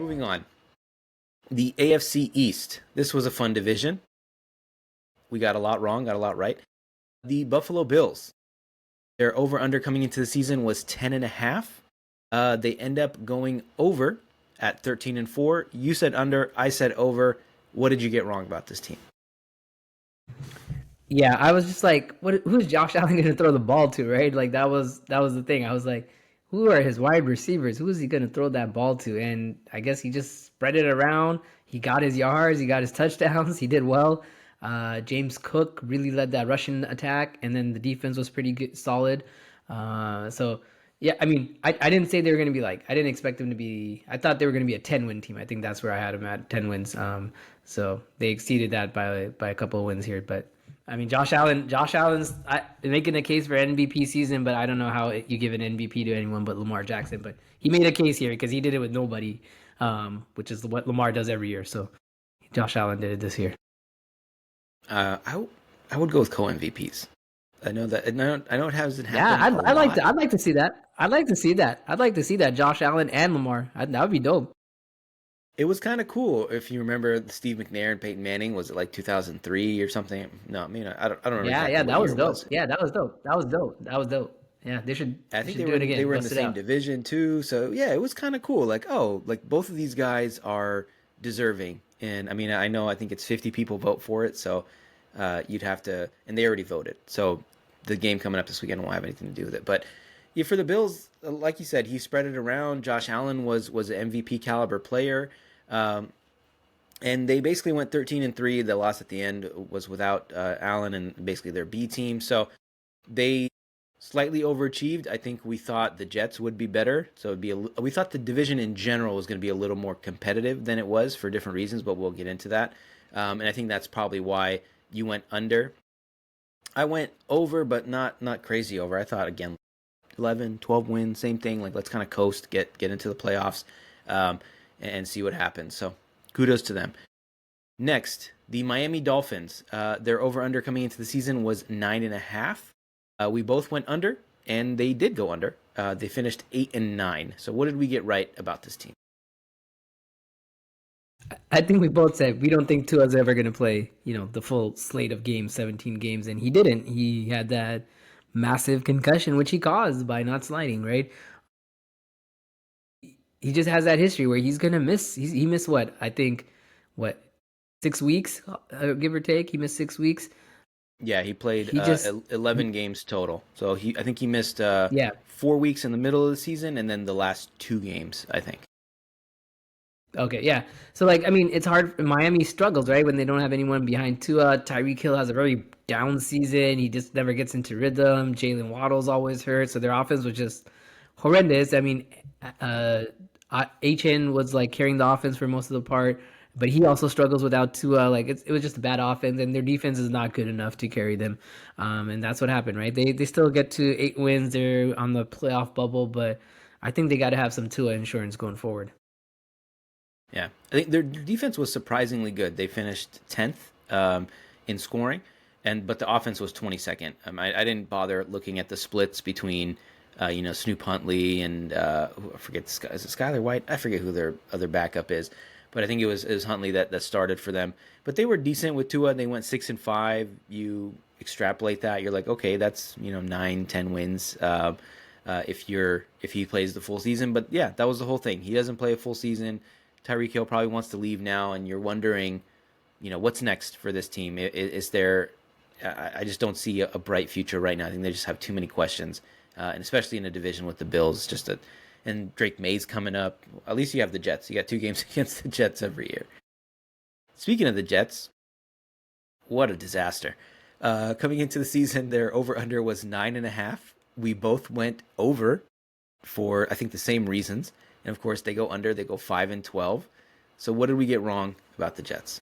Moving on. The AFC East. This was a fun division. We got a lot wrong, got a lot right. The Buffalo Bills. Their over-under coming into the season was 10.5. They end up going over at 13-4. You said under, I said over. What did you get wrong about this team? Yeah, I was just like, who's Josh Allen going to throw the ball to, right? Like that was the thing. I was like, who are his wide receivers? Who is he going to throw that ball to? And I guess he just spread it around. He got his yards, he got his touchdowns. He did well. James Cook really led that Russian attack, and then the defense was pretty good, solid. So yeah, I mean, I didn't say they were going to be like, I didn't expect them to be. I thought they were going to be a 10-win team. I think that's where I had them at 10 wins. So they exceeded that by a couple of wins here, but. I mean, Josh Allen's making a case for MVP season, but I don't know how you give an MVP to anyone but Lamar Jackson. But he made a case here because he did it with nobody, which is what Lamar does every year. So Josh Allen did it this year. I would go with co-MVPs. I know that. I know it hasn't Yeah, happened. I'd like to see that. I'd like to see that Josh Allen and Lamar. That would be dope. It was kind of cool if you remember Steve McNair and Peyton Manning. Was it like 2003 or something? No, I mean I don't remember. Yeah, exactly yeah, what that year was it dope. Yeah, that was dope. That was dope. Yeah, they should. I think Do it again. they were in the Bust it same out. division too. So yeah, it was kind of cool. Like like both of these guys are deserving. And I mean I think it's 50 people vote for it. So you'd have to, and they already voted. So the game coming up this weekend won't have anything to do with it. But yeah, for the Bills, like you said, he spread it around. Josh Allen was an MVP caliber player. And they basically went 13-3. The loss at the end was without Allen and basically their B team. So they slightly overachieved. I think we thought the Jets would be better. So we thought the division in general was going to be a little more competitive than it was for different reasons, but we'll get into that. And I think that's probably why you went under. I went over, but not crazy over. I thought, again, 11, 12 wins, same thing. Like, let's kind of coast, get into the playoffs, and see what happens. So kudos to them. Next, the Miami Dolphins. Their over-under coming into the season was 9.5. We both went under, and they did go under. They finished 8-9. So what did we get right about this team? I think we both said we don't think Tua's ever going to play, the full slate of games, 17 games, and he didn't. He had that massive concussion, which he caused by not sliding, right? He just has that history where he's going to miss. He missed what? I think, 6 weeks, give or take? He missed 6 weeks. Yeah, he played He just, 11 games total. So I think he missed yeah. 4 weeks in the middle of the season, and then the last 2 games, I think. Okay, yeah. So, it's hard. Miami struggles, right, when they don't have anyone behind Tua. Tyreek Hill has a very down season. He just never gets into rhythm. Jalen Waddle's always hurt. So their offense was just horrendous. I mean, HN was, carrying the offense for most of the part. But he also struggles without Tua. It was just a bad offense, and their defense is not good enough to carry them. And that's what happened, right? They still get to 8 wins. They're on the playoff bubble, but I think they got to have some Tua insurance going forward. Yeah, I think their defense was surprisingly good. They finished 10th in scoring, but the offense was 22nd. I didn't bother looking at the splits between, Snoop Huntley and I forget this guy. Is it Skylar White? I forget who their other backup is, but I think it was Huntley that started for them. But they were decent with Tua. They went 6-5. You extrapolate that, you're like, okay, that's 9-10 wins. If he plays the full season. But yeah, that was the whole thing. He doesn't play a full season. Tyreek Hill probably wants to leave now, and you're wondering, what's next for this team? Is there? I just don't see a bright future right now. I think they just have too many questions, and especially in a division with the Bills. And Drake May's coming up. At least you have the Jets. You got 2 games against the Jets every year. Speaking of the Jets, what a disaster! Coming into the season, their over/under was 9.5. We both went over for I think the same reasons. And of course, they go under. They go 5-12. So what did we get wrong about the Jets?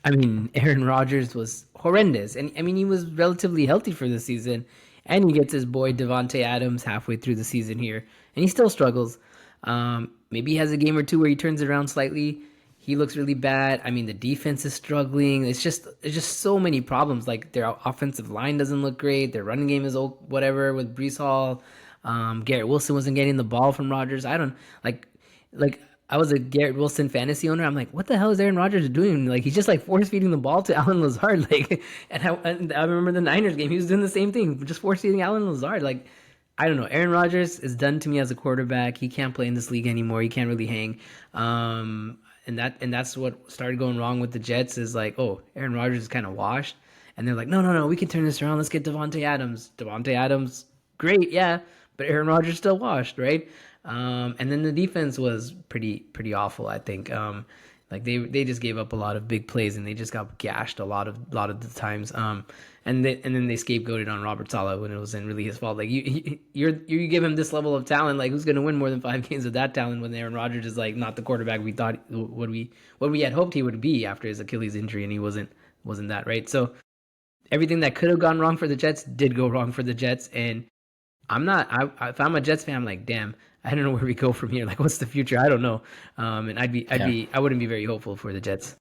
I mean, Aaron Rodgers was horrendous, and he was relatively healthy for the season, and he gets his boy Devontae Adams halfway through the season here, and he still struggles. Maybe he has a game or two where he turns it around slightly. He looks really bad. I mean, the defense is struggling. It's just so many problems. Like their offensive line doesn't look great. Their running game is whatever with Brees Hall. Garrett Wilson wasn't getting the ball from Rodgers. I don't like I was a Garrett Wilson fantasy owner. I'm like, what the hell is Aaron Rodgers doing? Like, he's just like force feeding the ball to Alan Lazard. Like, and I remember the Niners game, he was doing the same thing, just force feeding Alan Lazard. Like, I don't know. Aaron Rodgers is done to me as a quarterback. He can't play in this league anymore. He can't really hang. And that's what started going wrong with the Jets. Is like, oh, Aaron Rodgers is kind of washed, and they're like, no, no, no, we can turn this around. Let's get Devontae Adams. Devontae Adams, great, yeah, but Aaron Rodgers still washed, right? And then the defense was pretty awful. I think like they just gave up a lot of big plays and they just got gashed a lot of the times. And then they scapegoated on Robert Saleh when it wasn't really his fault. Like you give him this level of talent, like who's going to win more than 5 games with that talent when Aaron Rodgers is like not the quarterback we thought what we had hoped he would be after his Achilles injury, and he wasn't that, right. So everything that could have gone wrong for the Jets did go wrong for the Jets, and I'm not. If I'm a Jets fan, I'm like, damn, I don't know where we go from here. Like, what's the future? I don't know. And Yeah. I wouldn't be very hopeful for the Jets.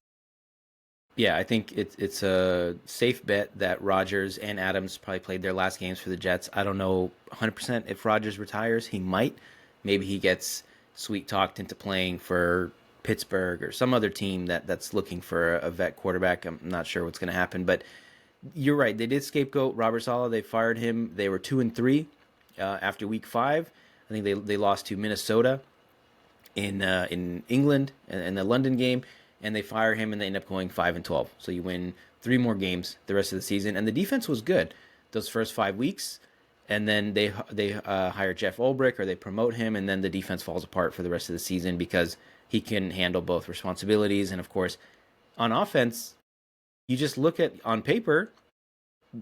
Yeah, I think it's a safe bet that Rodgers and Adams probably played their last games for the Jets. I don't know 100% if Rodgers retires. He might. Maybe he gets sweet talked into playing for Pittsburgh or some other team that's looking for a vet quarterback. I'm not sure what's going to happen, but you're right. They did scapegoat Robert Saleh. They fired him. They were 2-3 after Week 5. I think they lost to Minnesota in England in the London game, and they fire him, and they end up going 5-12. So you win 3 more games the rest of the season, and the defense was good those first 5 weeks, and then they hire Jeff Ulbrich or they promote him, and then the defense falls apart for the rest of the season because he can handle both responsibilities, and of course, on offense, you just look at on paper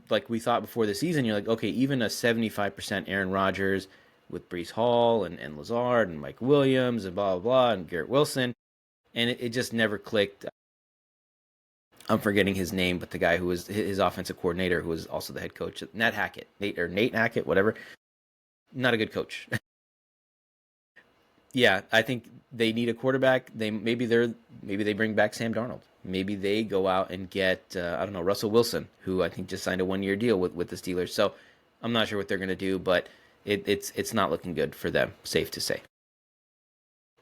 like we thought before the season, you're like, okay, even a 75% Aaron Rodgers with Brees Hall and Lazard and Mike Williams and blah, blah, blah, and Garrett Wilson. And it just never clicked. I'm forgetting his name, but the guy who was his offensive coordinator, who was also the head coach, Nate Hackett, whatever. Not a good coach. Yeah, I think they need a quarterback. Maybe they bring back Sam Darnold. Maybe they go out and get I don't know, Russell Wilson, who I think just signed a 1-year deal with the Steelers. So I'm not sure what they're going to do, but it's not looking good for them. Safe to say.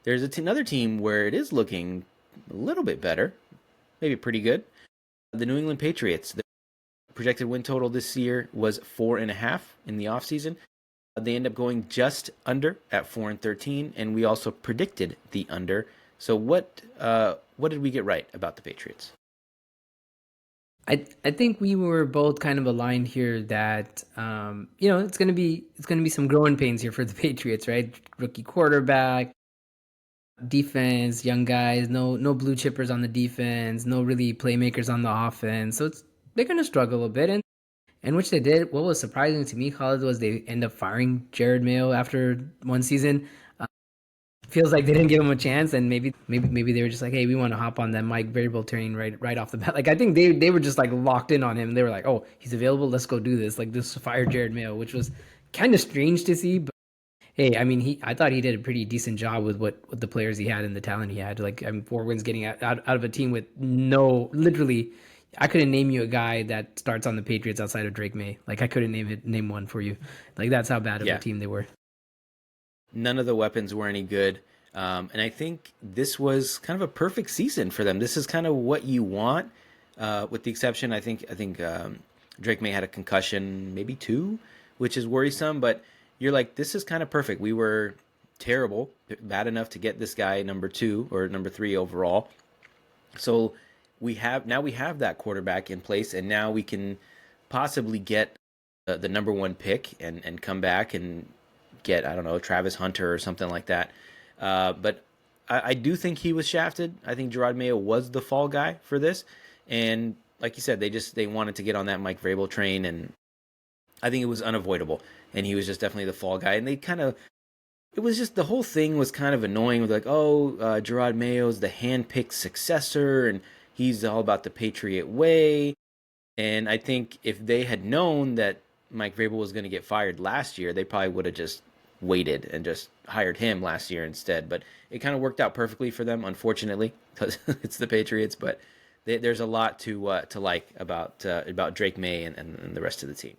There's another team where it is looking a little bit better, maybe pretty good. The New England Patriots. The projected win total this year was 4.5 in the offseason. They end up going just under at 4-13, and we also predicted the under. So what did we get right about the Patriots? I think we were both kind of aligned here that it's gonna be some growing pains here for the Patriots, right? Rookie quarterback, defense, young guys, no blue chippers on the defense, no really playmakers on the offense. So they're gonna struggle a bit, and which they did. What was surprising to me, Khaled, was they end up firing Jared Mayo after one season. Feels like they didn't give him a chance, and maybe they were just like, hey, we want to hop on that Mike variable train right off the bat. Like I think they were just like locked in on him. They were like, oh, he's available, let's go do this. Like this fire Jared Mayo, which was kind of strange to see. But hey, I mean, I thought he did a pretty decent job with what with the players he had and the talent he had. Like I mean, 4 wins getting out of a team with no literally. I couldn't name you a guy that starts on the Patriots outside of Drake May. Like I couldn't name one for you. Like that's how bad of a Yeah, team they were. none of the weapons were any good. And I think this was kind of a perfect season for them. This is kind of what you want, with the exception. I think Drake May had a concussion, maybe 2, which is worrisome. But you're like, this is kind of perfect. We were terrible, bad enough to get this guy number 2 or number 3 overall. So we have that quarterback in place, and now we can possibly get the number 1 pick and come back and get, I don't know, Travis Hunter or something like that. But I do think he was shafted. I think Gerard Mayo was the fall guy for this, and like you said, they wanted to get on that Mike Vrabel train, and I think it was unavoidable. And he was just definitely the fall guy, and it was just the whole thing was kind of annoying. With like, oh, Gerard Mayo's the hand-picked successor, and he's all about the Patriot way. And I think if they had known that Mike Vrabel was going to get fired last year, they probably would have just waited and just hired him last year instead. But it kind of worked out perfectly for them, unfortunately, because it's the Patriots. But there's a lot to like about Drake May and the rest of the team.